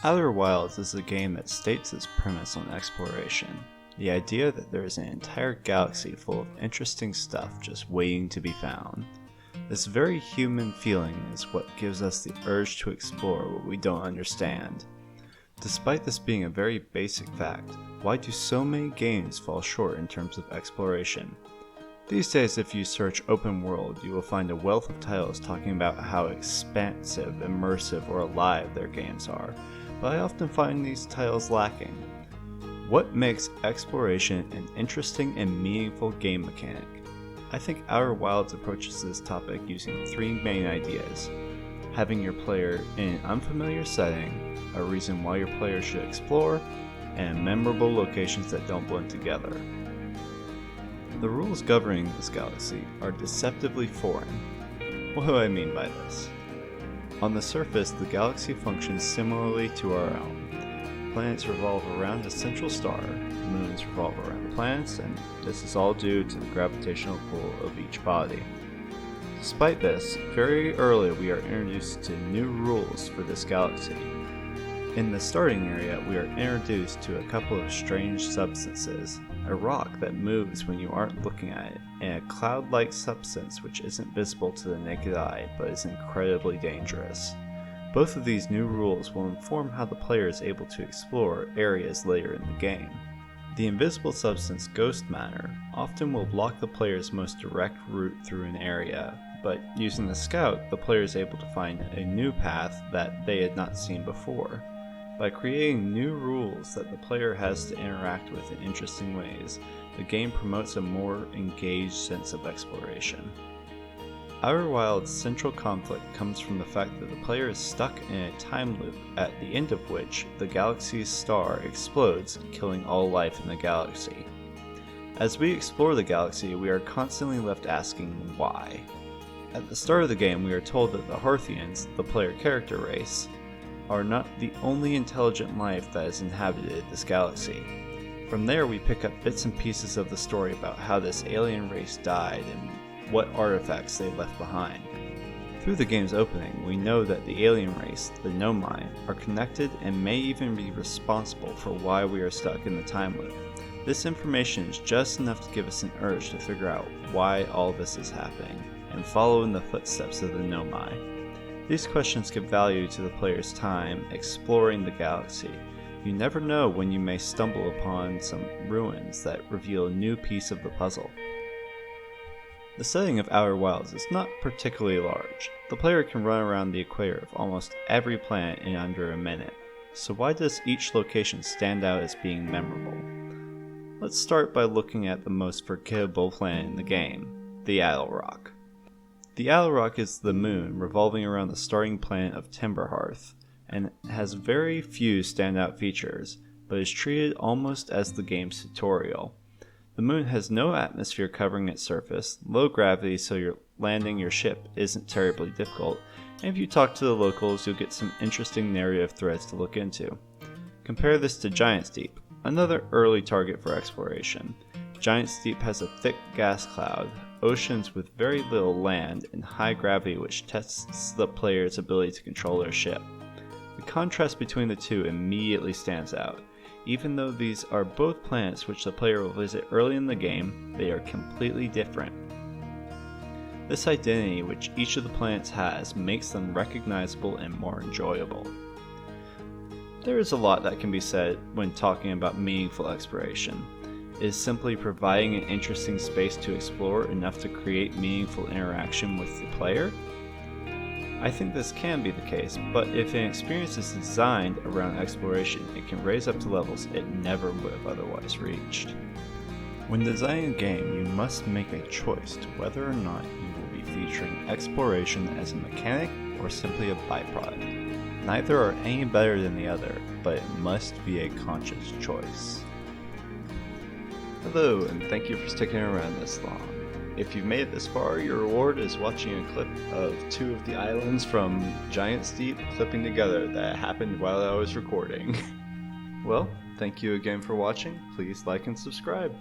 Outer Wilds is a game that states its premise on exploration. The idea that there is an entire galaxy full of interesting stuff just waiting to be found. This very human feeling is what gives us the urge to explore what we don't understand. Despite this being a very basic fact, why do so many games fall short in terms of exploration? These days, if you search open world, you will find a wealth of titles talking about how expansive, immersive, or alive their games are, but I often find these titles lacking. What makes exploration an interesting and meaningful game mechanic? I think Outer Wilds approaches this topic using three main ideas: having your player in an unfamiliar setting, a reason why your player should explore, and memorable locations that don't blend together. The rules governing this galaxy are deceptively foreign. What do I mean by this? On the surface, the galaxy functions similarly to our own. Planets revolve around a central star, moons revolve around planets, and this is all due to the gravitational pull of each body. Despite this, very early we are introduced to new rules for this galaxy. In the starting area, we are introduced to a couple of strange substances: a rock that moves when you aren't looking at it, and a cloud-like substance which isn't visible to the naked eye but is incredibly dangerous. Both of these new rules will inform how the player is able to explore areas later in the game. The invisible substance ghost matter often will block the player's most direct route through an area, but using the scout, the player is able to find a new path that they had not seen before. By creating new rules that the player has to interact with in interesting ways, the game promotes a more engaged sense of exploration. Outer Wilds' central conflict comes from the fact that the player is stuck in a time loop at the end of which the galaxy's star explodes, killing all life in the galaxy. As we explore the galaxy, we are constantly left asking why. At the start of the game, we are told that the Harthians, the player character race, are not the only intelligent life that has inhabited this galaxy. From there, we pick up bits and pieces of the story about how this alien race died and what artifacts they left behind. Through the game's opening, we know that the alien race, the Nomai, are connected and may even be responsible for why we are stuck in the time loop. This information is just enough to give us an urge to figure out why all this is happening, and follow in the footsteps of the Nomai. These questions give value to the player's time exploring the galaxy. You never know when you may stumble upon some ruins that reveal a new piece of the puzzle. The setting of Outer Wilds is not particularly large. The player can run around the equator of almost every planet in under a minute. So why does each location stand out as being memorable? Let's start by looking at the most forgettable planet in the game, the Attlerock. The Attlerock is the moon revolving around the starting planet of Timberhearth, and has very few standout features, but is treated almost as the game's tutorial. The moon has no atmosphere covering its surface, low gravity so landing your ship isn't terribly difficult, and if you talk to the locals you'll get some interesting narrative threads to look into. Compare this to Giant's Deep, another early target for exploration. Giant's Deep has a thick gas cloud, oceans with very little land, and high gravity which tests the player's ability to control their ship. The contrast between the two immediately stands out. Even though these are both planets which the player will visit early in the game, they are completely different. This identity which each of the planets has makes them recognizable and more enjoyable. There is a lot that can be said when talking about meaningful exploration. Is simply providing an interesting space to explore enough to create meaningful interaction with the player? I think this can be the case, but if an experience is designed around exploration, it can raise up to levels it never would have otherwise reached. When designing a game, you must make a choice to whether or not you will be featuring exploration as a mechanic or simply a byproduct. Neither are any better than the other, but it must be a conscious choice. Hello, and thank you for sticking around this long. If you've made it this far, your reward is watching a clip of two of the islands from Giant's Deep clipping together that happened while I was recording. Well, thank you again for watching. Please like and subscribe.